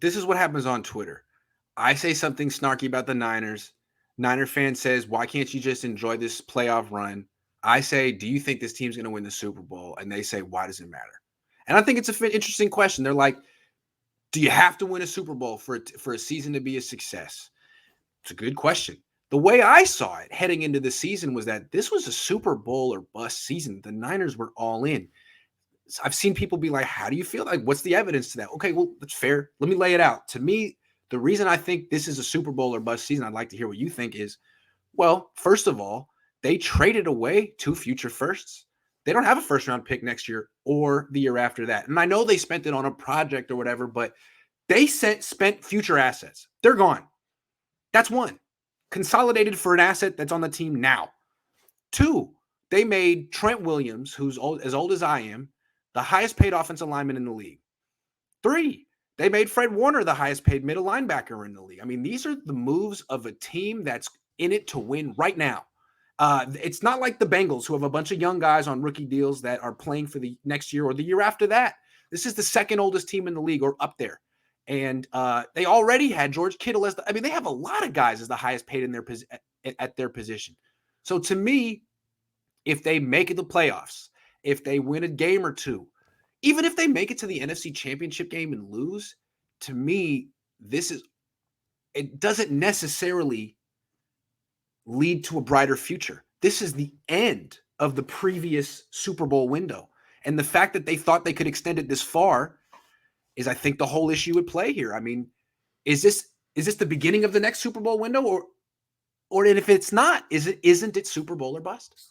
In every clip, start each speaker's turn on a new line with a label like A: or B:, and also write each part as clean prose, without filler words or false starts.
A: this is what happens on Twitter. I say something snarky about the Niners. Niner fan says, why can't you just enjoy this playoff run? I say, do you think this team's going to win the Super Bowl? And they say, why does it matter? And I think it's an interesting question. They're like, do you have to win a Super Bowl for a season to be a success? It's a good question. The way I saw it heading into the season was that this was a Super Bowl or bust season. The Niners were all in. So I've seen people be like, how do you feel? Like, what's the evidence to that? Okay, well, that's fair. Let me lay it out. To me, the reason I think this is a Super Bowl or bust season, I'd like to hear what you think is, well, first of all, they traded away 2 future firsts. They don't have a first round pick next year or the year after that. And I know they spent it on a project or whatever, but they spent future assets. They're gone. That's one. Consolidated for an asset that's on the team now. 2, they made Trent Williams, who's as old as I am, the highest paid offensive lineman in the league. 3, they made Fred Warner the highest paid middle linebacker in the league. I mean, these are the moves of a team that's in it to win right now. It's not like the Bengals, who have a bunch of young guys on rookie deals that are playing for the next year or the year after that. This is the second oldest team in the league, or up there. And they already had George Kittle as they have a lot of guys as the highest paid in at their position. So to me, if they make it the playoffs, if they win a game or two, even if they make it to the NFC Championship game and lose, to me, it doesn't necessarily lead to a brighter future. This is the end of the previous Super Bowl window. And the fact that they thought they could extend it this far is, I think, the whole issue at play here. I mean, is this the beginning of the next Super Bowl window, or if it's not, isn't it Super Bowl or bust?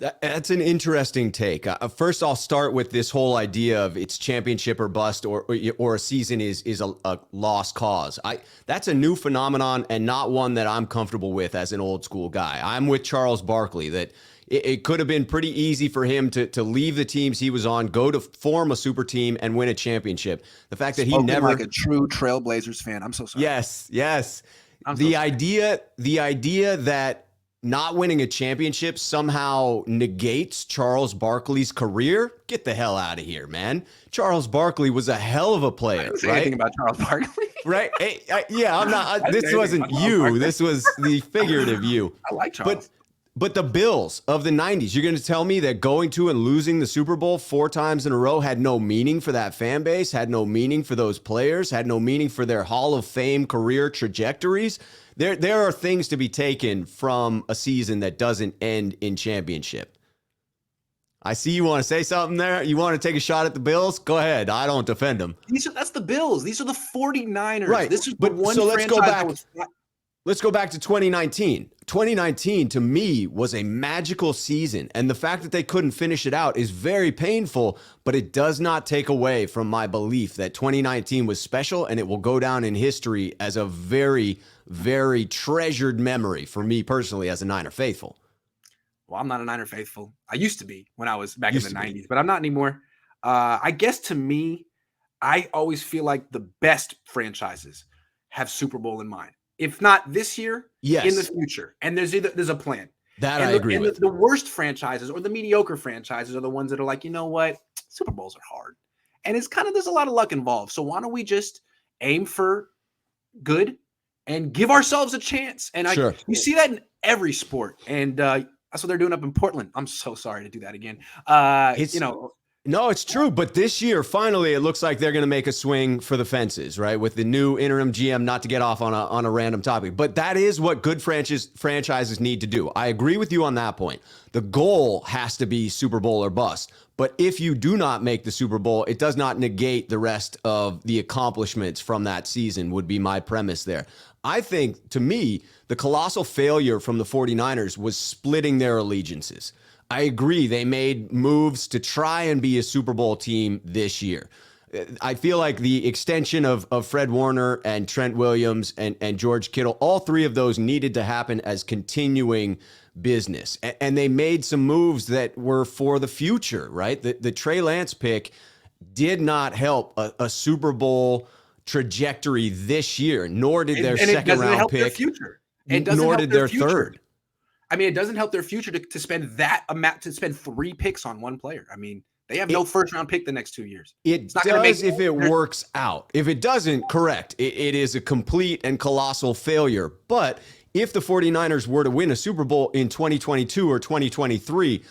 B: That's an interesting take. First, I'll start with this whole idea of it's championship or bust, or a season is a lost cause. That's a new phenomenon and not one that I'm comfortable with as an old school guy. I'm with Charles Barkley that it could have been pretty easy for him to leave the teams he was on, go to form a super team and win a championship. The fact that he never,
A: like a true Trailblazers fan. I'm so sorry.
B: Yes. The idea that not winning a championship somehow negates Charles Barkley's career. Get the hell out of here, man. Charles Barkley was a hell of a player.
A: I didn't say
B: right?
A: anything about Charles Barkley.
B: Right? Hey, I'm not. This wasn't you. This was the figurative you.
A: I like Charles.
B: But the Bills of the 90s, you're going to tell me that going to and losing the Super Bowl 4 times in a row had no meaning for that fan base, had no meaning for those players, had no meaning for their Hall of Fame career trajectories? There are things to be taken from a season that doesn't end in championship. I see you want to say something there. You want to take a shot at the Bills? Go ahead. I don't defend them.
A: That's the Bills. These are the 49ers.
B: Right.
A: This is the one
B: so
A: franchise
B: let's go back to 2019. 2019 to me was a magical season, and the fact that they couldn't finish it out is very painful, but it does not take away from my belief that 2019 was special, and it will go down in history as a very, very treasured memory for me personally as a Niner faithful.
A: Well, I'm not a Niner faithful. I used to be when I was back in the 90s, but I'm not anymore. I guess to me, I always feel like the best franchises have Super Bowl in mind. If not this year,
B: yes,
A: in the future. And there's a plan.
B: That I agree with.
A: The worst franchises or the mediocre franchises are the ones that are like, you know what? Super Bowls are hard. And it's kind of, there's a lot of luck involved. So why don't we just aim for good and give ourselves a chance? And
B: sure.
A: You see that in every sport. And that's what they're doing up in Portland. I'm so sorry to do that again.
B: No, it's true. But this year, finally, it looks like they're going to make a swing for the fences, right? With the new interim GM, not to get off on a random topic. But that is what good franchises need to do. I agree with you on that point. The goal has to be Super Bowl or bust. But if you do not make the Super Bowl, it does not negate the rest of the accomplishments from that season, would be my premise there. I think, to me, the colossal failure from the 49ers was splitting their allegiances. I agree. They made moves to try and be a Super Bowl team this year. I feel like the extension of Fred Warner and Trent Williams and George Kittle, all 3 of those needed to happen as continuing business. And they made some moves that were for the future, right? The Trey Lance pick did not help a Super Bowl trajectory this year, nor did their second round pick. Nor did their third.
A: I mean, it doesn't help their future to spend that amount, to spend 3 picks on one player. I mean, They have no first round pick the next 2 years. It's
B: It
A: not going to
B: does
A: make
B: if it works out. If it doesn't, correct. It is a complete and colossal failure. But if the 49ers were to win a Super Bowl in 2022 or 2023,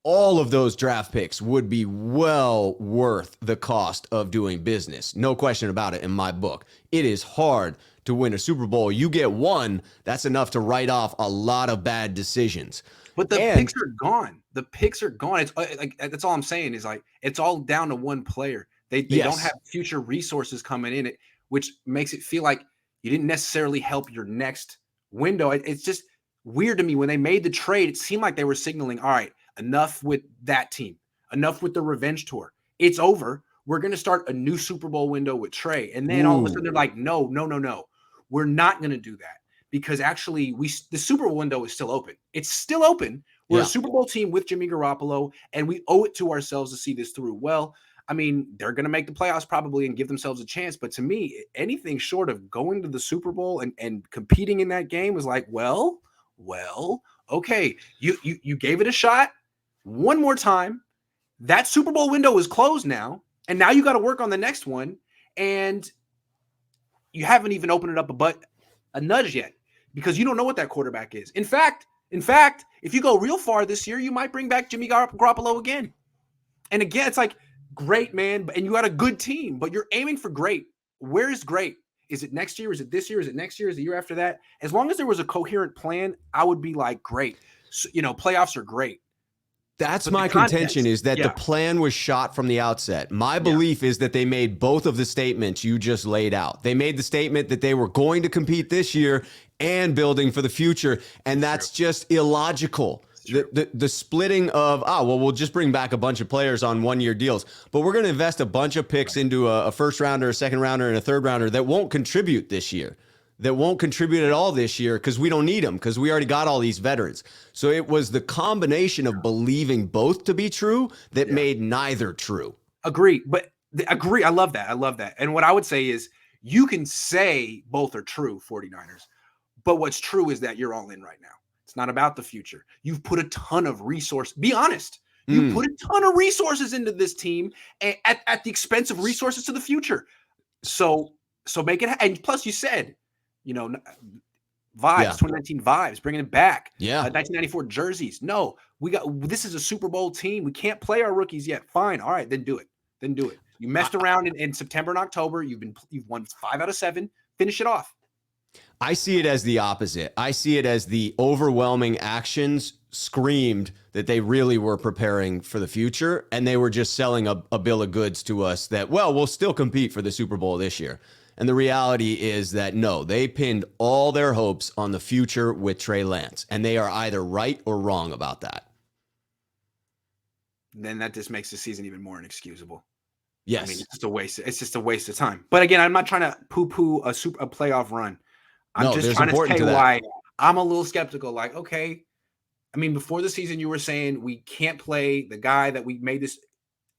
B: all of those draft picks would be well worth the cost of doing business. No question about it in my book. It is hard to win a Super Bowl. You get one, that's enough to write off a lot of bad decisions.
A: But the picks are gone. The picks are gone. It's like that's all I'm saying is like it's all down to one player. They don't have future resources coming in it, which makes it feel like you didn't necessarily help your next window. It's just weird to me when they made the trade. It seemed like they were signaling, all right, enough with that team, enough with the revenge tour. It's over. We're going to start a new Super Bowl window with Trey. And then all of a sudden they're like, no. We're not going to do that because actually the Super Bowl window is still open. It's still open. We're a Super Bowl team with Jimmy Garoppolo, and we owe it to ourselves to see this through. Well, I mean, they're going to make the playoffs probably and give themselves a chance. But to me, anything short of going to the Super Bowl and competing in that game was like, well, okay, you gave it a shot one more time. That Super Bowl window is closed now, and now you got to work on the next one. And you haven't even opened it up a nudge yet because you don't know what that quarterback is. In fact, if you go real far this year, you might bring back Jimmy Garoppolo again. And again, it's like, great, man, and you got a good team, but you're aiming for great. Where is great? Is it next year? Is it this year? Is it next year? Is it the year after that? As long as there was a coherent plan, I would be like, great. So, playoffs are great.
B: That's my contention is that the plan was shot from the outset. My belief is that they made both of the statements you just laid out. They made the statement that they were going to compete this year and building for the future, and that's just illogical. The splitting of, we'll just bring back a bunch of players on one-year deals, but we're going to invest a bunch of picks into a first rounder, a second rounder, and a third rounder that won't contribute this year. That won't contribute at all this year because we don't need them because we already got all these veterans. So it was the combination of believing both to be true that made neither true.
A: Agree. I love that. And what I would say is you can say both are true, 49ers, but what's true is that you're all in right now. It's not about the future. You've put a ton of resources. Be honest. You put a ton of resources into this team at the expense of resources to the future. So make it. And plus you said, vibes, 2019 vibes, bringing it back. 1994 jerseys. No, this is a Super Bowl team. We can't play our rookies yet. Fine. All right, then do it. You messed around in September and October. You've won 5 out of 7. Finish it off.
B: I see it as the opposite. I see it as the overwhelming actions screamed that they really were preparing for the future, and they were just selling a bill of goods to us that, we'll still compete for the Super Bowl this year. And the reality is that, no, they pinned all their hopes on the future with Trey Lance, and they are either right or wrong about that.
A: Then that just makes the season even more inexcusable.
B: Yes.
A: I mean, it's just a waste of time. But again, I'm not trying to poo-poo a playoff run. I'm just trying to tell you why I'm a little skeptical. Like, okay, I mean, before the season, you were saying we can't play the guy that we made this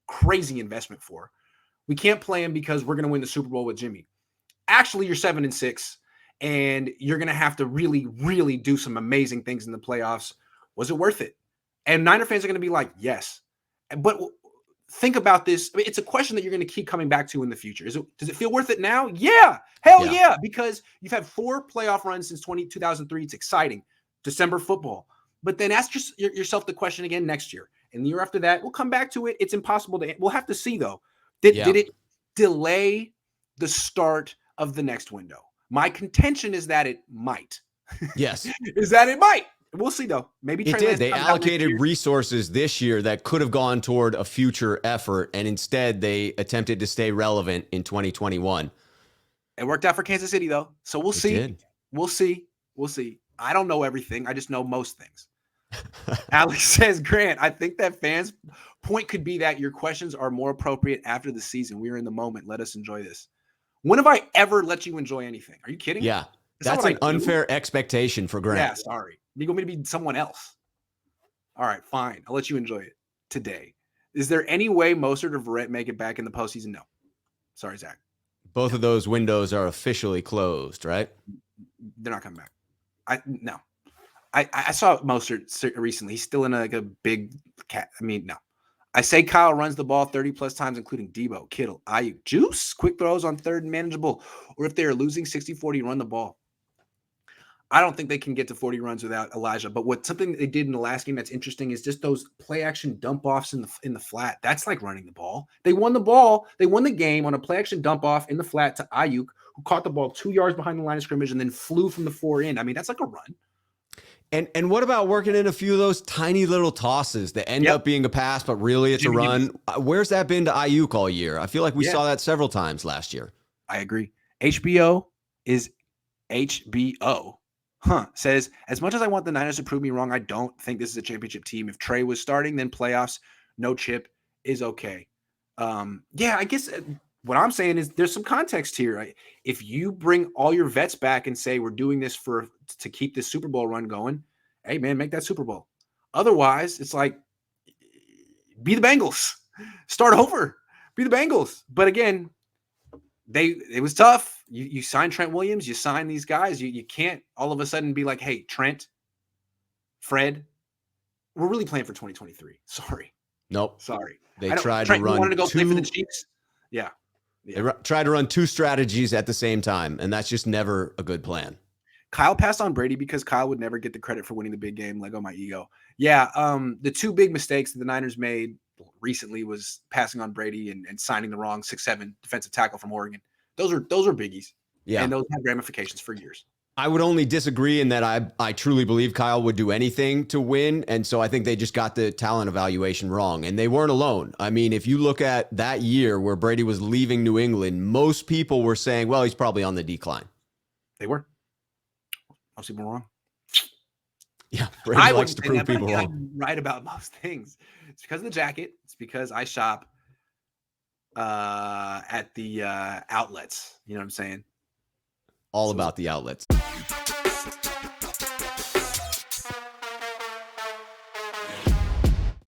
A: crazy investment for. We can't play him because we're going to win the Super Bowl with Jimmy. Actually, you're 7-6, and you're going to have to really, really do some amazing things in the playoffs. Was it worth it? And Niner fans are going to be like, yes. But think about this. I mean, it's a question that you're going to keep coming back to in the future. Does it feel worth it now? Yeah. Hell yeah. Because you've had 4 playoff runs since 2003. It's exciting. December football. But then ask yourself the question again next year. And the year after that, we'll come back to it. It's impossible to – we'll have to see, though. Did it delay the start of the next window? My contention is that it might.
B: Yes.
A: Is that it might. We'll see, though. Maybe
B: it did. They allocated resources this year that could have gone toward a future effort, and instead they attempted to stay relevant in 2021.
A: It worked out for Kansas City, though. So we'll see.
B: Did.
A: We'll see. I don't know everything. I just know most things. Alex says, Grant, I think that fans' point could be that your questions are more appropriate after the season. We are in the moment. Let us enjoy this. When have I ever let you enjoy anything? Are you kidding?
B: Yeah. That's an unfair expectation for Grant.
A: Yeah, sorry. You want me to be someone else? All right, fine. I'll let you enjoy it today. Is there any way Mostert or Verrett make it back in the postseason? No. Sorry, Zach.
B: Both of those windows are officially closed, right?
A: They're not coming back. No. I saw Mostert recently. He's still in a big cat. I mean, no. I say Kyle runs the ball 30 plus times, including Debo, Kittle, Ayuk, Juice, quick throws on third and manageable. Or if they are losing 60-40, run the ball. I don't think they can get to 40 runs without Elijah. But something they did in the last game that's interesting is just those play action dump offs in the flat. That's like running the ball. They won the ball. They won the game on a play action dump off in the flat to Ayuk, who caught the ball 2 yards behind the line of scrimmage and then flew from the 4 in. I mean, that's like a run.
B: And what about working in a few of those tiny little tosses that end up being a pass, but really it's a run? Where's that been to Ayuk all year? I feel like we saw that several times last year.
A: I agree. HBO is HBO. Says, as much as I want the Niners to prove me wrong, I don't think this is a championship team. If Trey was starting, then playoffs, no chip is okay. I guess what I'm saying is there's some context here. Right? If you bring all your vets back and say we're doing this to keep this Super Bowl run going, hey man, make that Super Bowl. Otherwise, it's like be the Bengals, start over, be the Bengals. But again, it was tough. You sign Trent Williams, you sign these guys. You can't all of a sudden be like, hey, Trent, Fred, we're really playing for 2023. Sorry.
B: Nope.
A: Sorry.
B: They tried to run.
A: You wanted to go play for the Chiefs? Yeah.
B: They tried to run two strategies at the same time, and that's just never a good plan.
A: Kyle passed on Brady because Kyle would never get the credit for winning the big game. Lego my ego. Yeah. The two big mistakes that the Niners made recently was passing on Brady and signing the wrong 6'7" defensive tackle from Oregon. Those are biggies. Yeah. And those had ramifications for years.
B: I would only disagree in that I truly believe Kyle would do anything to win. And so I think they just got the talent evaluation wrong. And they weren't alone. I mean, if you look at that year where Brady was leaving New England, most people were saying, well, he's probably on the decline.
A: They were. Most people were wrong.
B: Yeah, Brady likes to prove people wrong.
A: I'm right about most things. It's because of the jacket. It's because I shop at the outlets. You know what I'm saying?
B: All about the outlets.